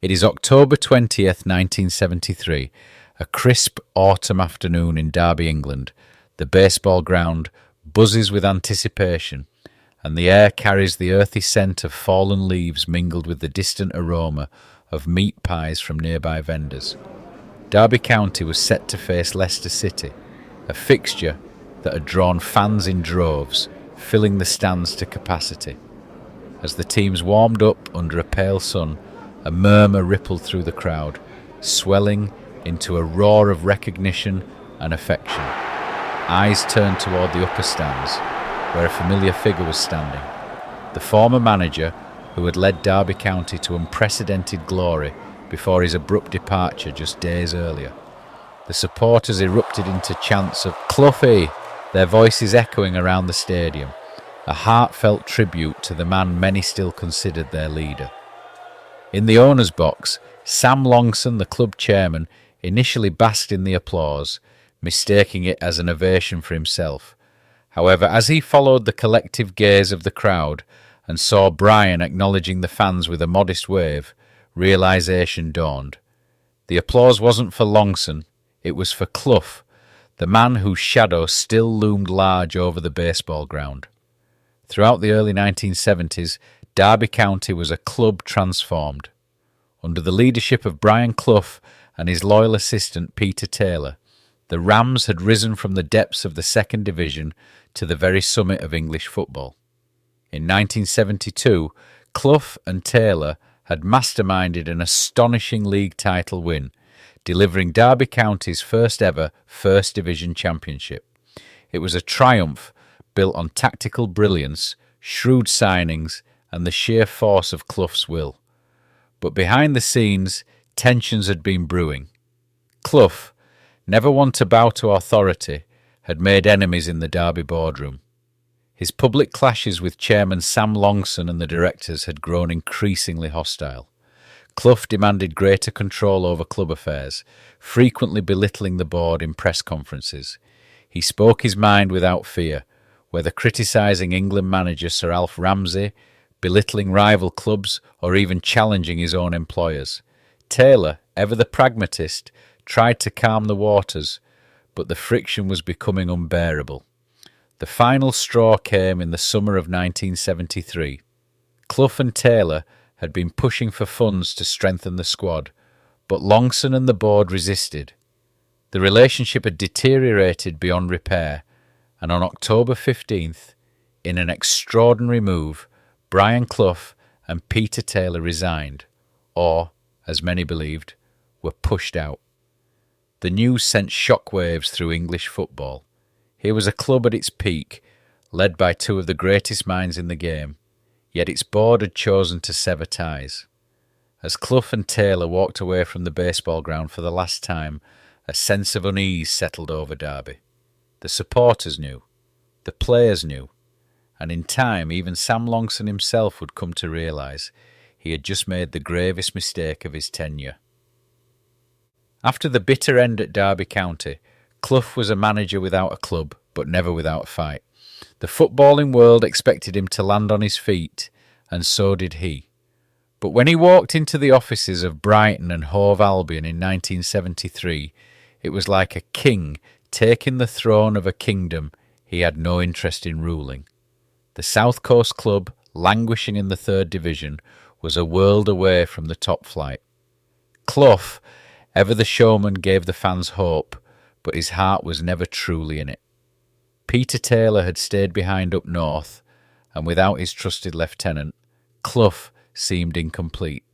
It is October 20th, 1973, a crisp autumn afternoon in Derby, England. The baseball ground buzzes with anticipation, and the air carries the earthy scent of fallen leaves mingled with the distant aroma of meat pies from nearby vendors. Derby County was set to face Leicester City, a fixture that had drawn fans in droves, filling the stands to capacity. As the teams warmed up under a pale sun, a murmur rippled through the crowd, swelling into a roar of recognition and affection. Eyes turned toward the upper stands, where a familiar figure was standing. The former manager, who had led Derby County to unprecedented glory before his abrupt departure just days earlier. The supporters erupted into chants of "Cloughie," their voices echoing around the stadium, a heartfelt tribute to the man many still considered their leader. In the owner's box, Sam Longson, the club chairman, initially basked in the applause, mistaking it as an ovation for himself. However, as he followed the collective gaze of the crowd and saw Brian acknowledging the fans with a modest wave, realization dawned. The applause wasn't for Longson, it was for Clough, the man whose shadow still loomed large over the baseball ground. Throughout the early 1970s, Derby County was a club transformed. Under the leadership of Brian Clough and his loyal assistant Peter Taylor, the Rams had risen from the depths of the second division to the very summit of English football. In 1972, Clough and Taylor had masterminded an astonishing league title win, delivering Derby County's first ever First Division Championship. It was a triumph built on tactical brilliance, shrewd signings, and the sheer force of Clough's will. But behind the scenes, tensions had been brewing. Clough, never one to bow to authority, had made enemies in the Derby boardroom. His public clashes with Chairman Sam Longson and the directors had grown increasingly hostile. Clough demanded greater control over club affairs, frequently belittling the board in press conferences. He spoke his mind without fear, whether criticising England manager Sir Alf Ramsey, belittling rival clubs, or even challenging his own employers. Taylor, ever the pragmatist, tried to calm the waters, but the friction was becoming unbearable. The final straw came in the summer of 1973. Clough and Taylor had been pushing for funds to strengthen the squad, but Longson and the board resisted. The relationship had deteriorated beyond repair, and on October 15th, in an extraordinary move, Brian Clough and Peter Taylor resigned, or, as many believed, were pushed out. The news sent shockwaves through English football. Here was a club at its peak, led by two of the greatest minds in the game, yet its board had chosen to sever ties. As Clough and Taylor walked away from the baseball ground for the last time, a sense of unease settled over Derby. The supporters knew, the players knew, and in time even Sam Longson himself would come to realise he had just made the gravest mistake of his tenure. After the bitter end at Derby County, Clough was a manager without a club, but never without a fight. The footballing world expected him to land on his feet, and so did he. But when he walked into the offices of Brighton and Hove Albion in 1973, it was like a king taking the throne of a kingdom he had no interest in ruling. The South Coast club, languishing in the third division, was a world away from the top flight. Clough, ever the showman, gave the fans hope, but his heart was never truly in it. Peter Taylor had stayed behind up north, and without his trusted lieutenant, Clough seemed incomplete.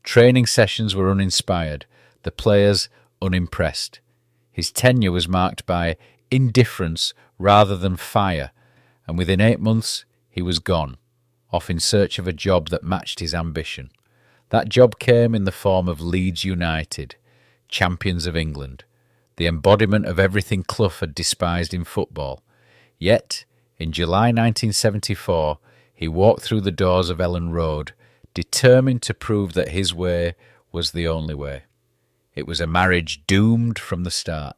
Training sessions were uninspired, the players unimpressed. His tenure was marked by indifference rather than fire, and within 8 months he was gone, off in search of a job that matched his ambition. That job came in the form of Leeds United, champions of England, the embodiment of everything Clough had despised in football. Yet, in July 1974, he walked through the doors of Ellen Road, determined to prove that his way was the only way. It was a marriage doomed from the start.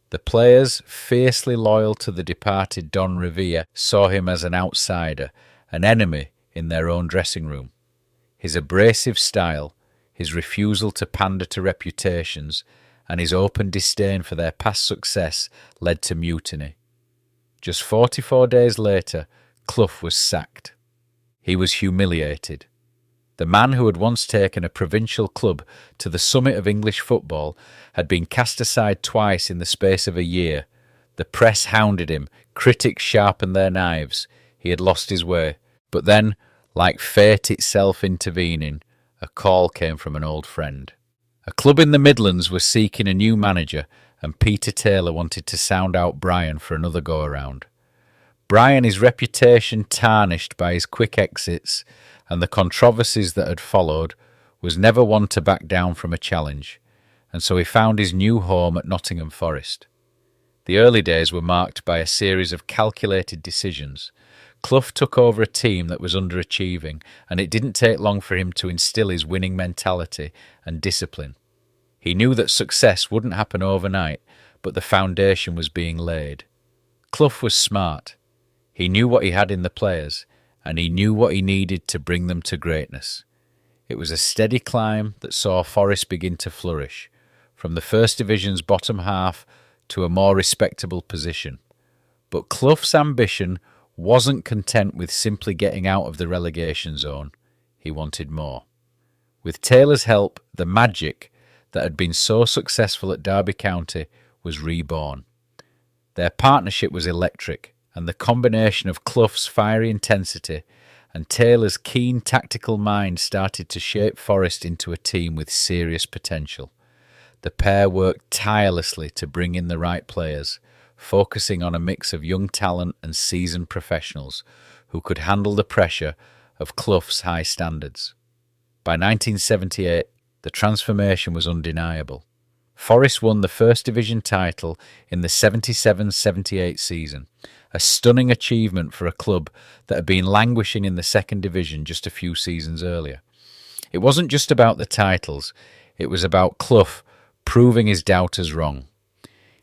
The players, fiercely loyal to the departed Don Revere, saw him as an outsider, an enemy in their own dressing room. His abrasive style, his refusal to pander to reputations, and his open disdain for their past success led to mutiny. Just 44 days later, Clough was sacked. He was humiliated. The man who had once taken a provincial club to the summit of English football had been cast aside twice in the space of a year. The press hounded him, critics sharpened their knives. He had lost his way. But then, like fate itself intervening, a call came from an old friend. A club in the Midlands was seeking a new manager, and Peter Taylor wanted to sound out Brian for another go-around. Brian, his reputation tarnished by his quick exits and the controversies that had followed, was never one to back down from a challenge, and so he found his new home at Nottingham Forest. The early days were marked by a series of calculated decisions. Clough took over a team that was underachieving, and it didn't take long for him to instill his winning mentality and discipline. He knew that success wouldn't happen overnight, but the foundation was being laid. Clough was smart. He knew what he had in the players, and he knew what he needed to bring them to greatness. It was a steady climb that saw Forest begin to flourish, from the First Division's bottom half to a more respectable position. But Clough's ambition wasn't content with simply getting out of the relegation zone. He wanted more. With Taylor's help, the magic that had been so successful at Derby County was reborn. Their partnership was electric, and the combination of Clough's fiery intensity and Taylor's keen tactical mind started to shape Forest into a team with serious potential. The pair worked tirelessly to bring in the right players, focusing on a mix of young talent and seasoned professionals who could handle the pressure of Clough's high standards. By 1978, the transformation was undeniable. Forest won the First Division title in the 77-78 season, a stunning achievement for a club that had been languishing in the Second Division just a few seasons earlier. It wasn't just about the titles, it was about Clough proving his doubters wrong.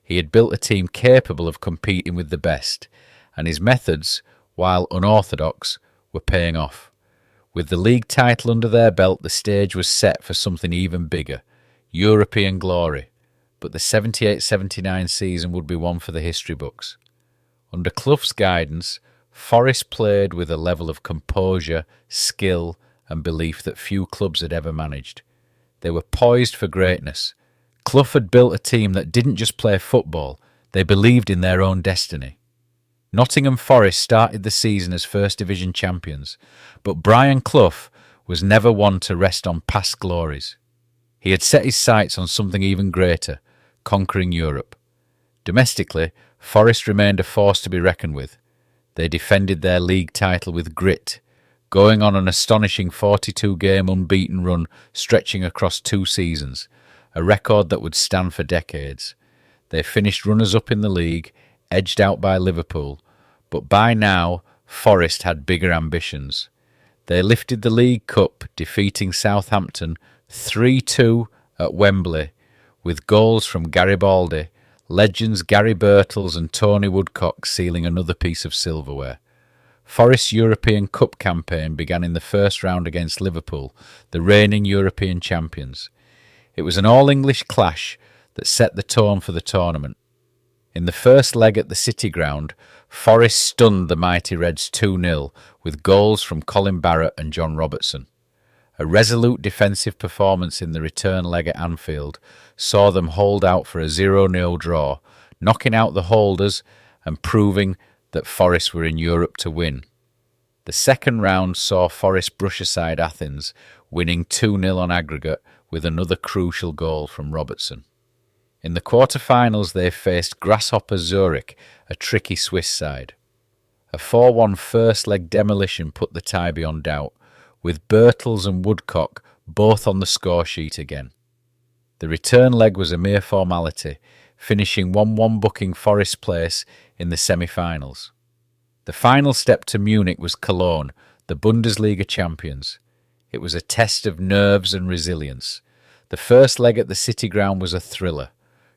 He had built a team capable of competing with the best, and his methods, while unorthodox, were paying off. With the league title under their belt, the stage was set for something even bigger, European glory, but the 78-79 season would be one for the history books. Under Clough's guidance, Forest played with a level of composure, skill and belief that few clubs had ever managed. They were poised for greatness. Clough had built a team that didn't just play football, they believed in their own destiny. Nottingham Forest started the season as First Division champions, but Brian Clough was never one to rest on past glories. He had set his sights on something even greater, conquering Europe. Domestically, Forest remained a force to be reckoned with. They defended their league title with grit, going on an astonishing 42-game unbeaten run stretching across 2 seasons, a record that would stand for decades. They finished runners-up in the league, edged out by Liverpool, but by now Forest had bigger ambitions. They lifted the League Cup, defeating Southampton 3-2 at Wembley, with goals from Garibaldi, legends Gary Birtles and Tony Woodcock sealing another piece of silverware. Forest's European Cup campaign began in the first round against Liverpool, the reigning European champions. It was an all-English clash that set the tone for the tournament. In the first leg at the City Ground, Forest stunned the mighty Reds 2-0 with goals from Colin Barrett and John Robertson. A resolute defensive performance in the return leg at Anfield saw them hold out for a 0-0 draw, knocking out the holders and proving that Forest were in Europe to win. The second round saw Forest brush aside Athens, winning 2-0 on aggregate with another crucial goal from Robertson. In the quarter-finals they faced Grasshopper Zurich, a tricky Swiss side. A 4-1 first-leg demolition put the tie beyond doubt, with Birtles and Woodcock both on the score sheet again. The return leg was a mere formality, finishing 1-1 booking Forest's place in the semi-finals. The final step to Munich was Cologne, the Bundesliga champions. It was a test of nerves and resilience. The first leg at the City Ground was a thriller.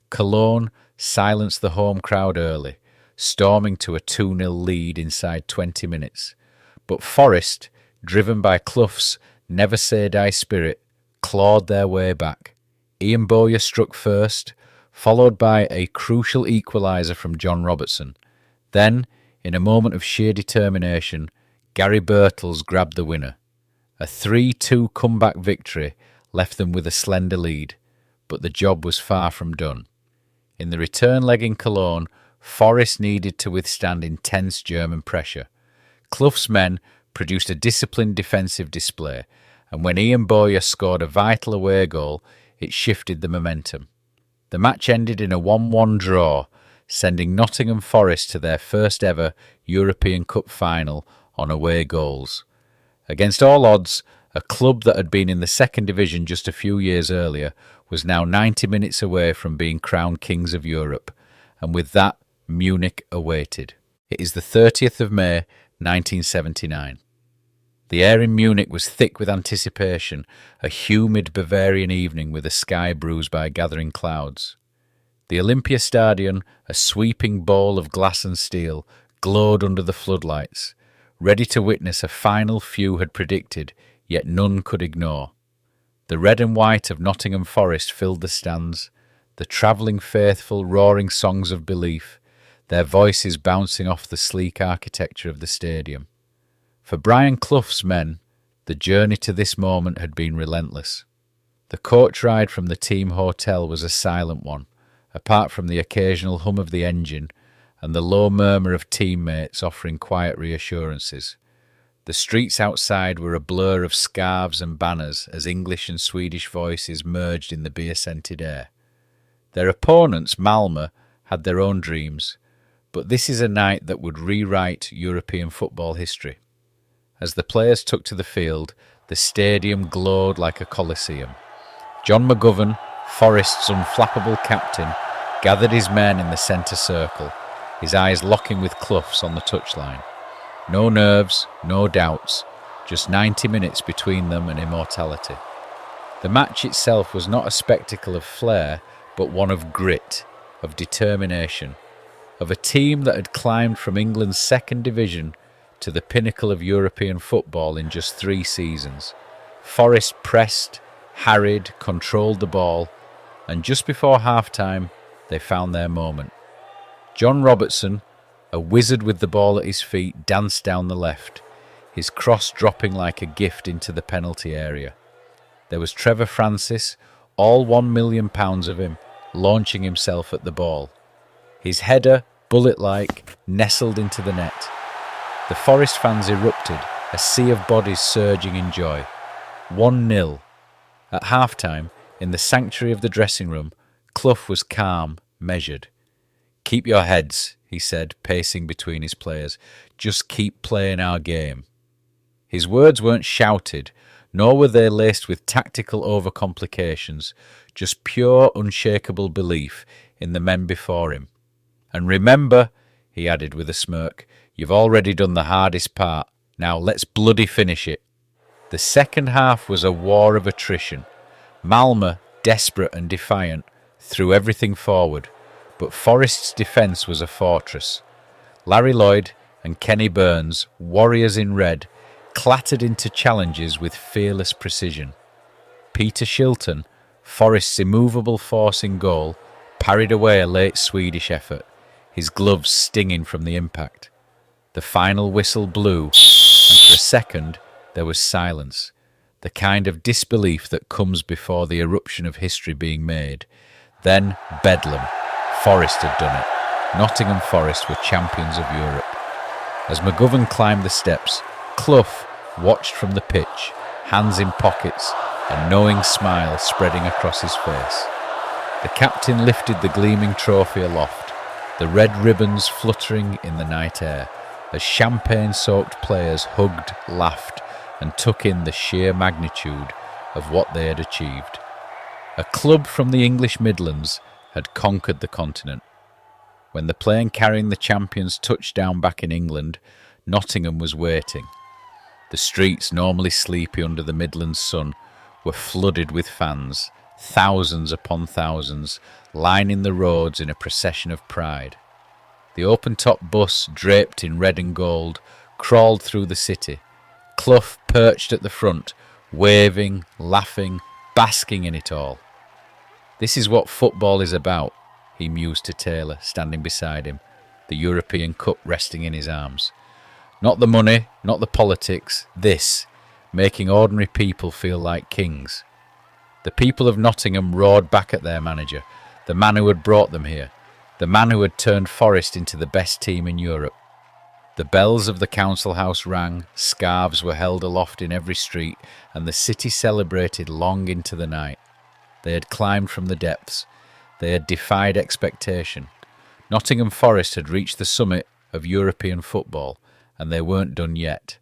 Cologne silenced the home crowd early, storming to a 2-0 lead inside 20 minutes. But Forest, driven by Clough's never-say-die spirit, clawed their way back. Ian Bowyer struck first, followed by a crucial equaliser from John Robertson. Then, in a moment of sheer determination, Gary Birtles grabbed the winner. A 3-2 comeback victory left them with a slender lead, but the job was far from done. In the return leg in Cologne, Forest needed to withstand intense German pressure. Clough's men produced a disciplined defensive display, and when Ian Bowyer scored a vital away goal, it shifted the momentum. The match ended in a 1-1 draw, sending Nottingham Forest to their first ever European Cup final on away goals. Against all odds, a club that had been in the second division just a few years earlier was now 90 minutes away from being crowned kings of Europe, and with that, Munich awaited. It is the 30th of May, 1979. The air in Munich was thick with anticipation, a humid Bavarian evening with a sky bruised by gathering clouds. The Olympia Stadion, a sweeping bowl of glass and steel, glowed under the floodlights, ready to witness a final few had predicted, yet none could ignore. The red and white of Nottingham Forest filled the stands, the travelling faithful roaring songs of belief, their voices bouncing off the sleek architecture of the stadium. For Brian Clough's men, the journey to this moment had been relentless. The coach ride from the team hotel was a silent one, apart from the occasional hum of the engine and the low murmur of teammates offering quiet reassurances. The streets outside were a blur of scarves and banners as English and Swedish voices merged in the beer-scented air. Their opponents, Malmö, had their own dreams, but this is a night that would rewrite European football history. As the players took to the field, the stadium glowed like a coliseum. John McGovern, Forest's unflappable captain, gathered his men in the centre circle, his eyes locking with Clough's on the touchline. No nerves, no doubts, just 90 minutes between them and immortality. The match itself was not a spectacle of flair, but one of grit, of determination, of a team that had climbed from England's second division to the pinnacle of European football in just 3 seasons. Forest pressed, harried, controlled the ball, and just before half-time, they found their moment. John Robertson, a wizard with the ball at his feet, danced down the left, his cross dropping like a gift into the penalty area. There was Trevor Francis, all £1 million of him, launching himself at the ball. His header, bullet-like, nestled into the net. The Forest fans erupted, a sea of bodies surging in joy. 1-0. At half-time, in the sanctuary of the dressing room, Clough was calm, measured. "Keep your heads," he said, pacing between his players. "Just keep playing our game." His words weren't shouted, nor were they laced with tactical overcomplications, just pure, unshakable belief in the men before him. "And remember," he added with a smirk, "you've already done the hardest part. Now let's bloody finish it." The second half was a war of attrition. Malmö, desperate and defiant, threw everything forward, but Forest's defence was a fortress. Larry Lloyd and Kenny Burns, warriors in red, clattered into challenges with fearless precision. Peter Shilton, Forest's immovable force in goal, parried away a late Swedish effort, his gloves stinging from the impact. The final whistle blew, and for a second there was silence, the kind of disbelief that comes before the eruption of history being made. Then bedlam. Forest had done it. Nottingham Forest were champions of Europe. As McGovern climbed the steps, Clough watched from the pitch, hands in pockets, a knowing smile spreading across his face. The captain lifted the gleaming trophy aloft, the red ribbons fluttering in the night air, as champagne-soaked players hugged, laughed, and took in the sheer magnitude of what they had achieved. A club from the English Midlands had conquered the continent. When the plane carrying the champions touched down back in England, Nottingham was waiting. The streets, normally sleepy under the Midlands sun, were flooded with fans, thousands upon thousands, lining the roads in a procession of pride. The open-top bus, draped in red and gold, crawled through the city. Clough perched at the front, waving, laughing, basking in it all. This is what football is about, he mused to Taylor, standing beside him, the European Cup resting in his arms. Not the money, not the politics, this, making ordinary people feel like kings. The people of Nottingham roared back at their manager, the man who had brought them here, the man who had turned Forest into the best team in Europe. The bells of the council house rang, scarves were held aloft in every street, and the city celebrated long into the night. They had climbed from the depths. They had defied expectation. Nottingham Forest had reached the summit of European football, and they weren't done yet.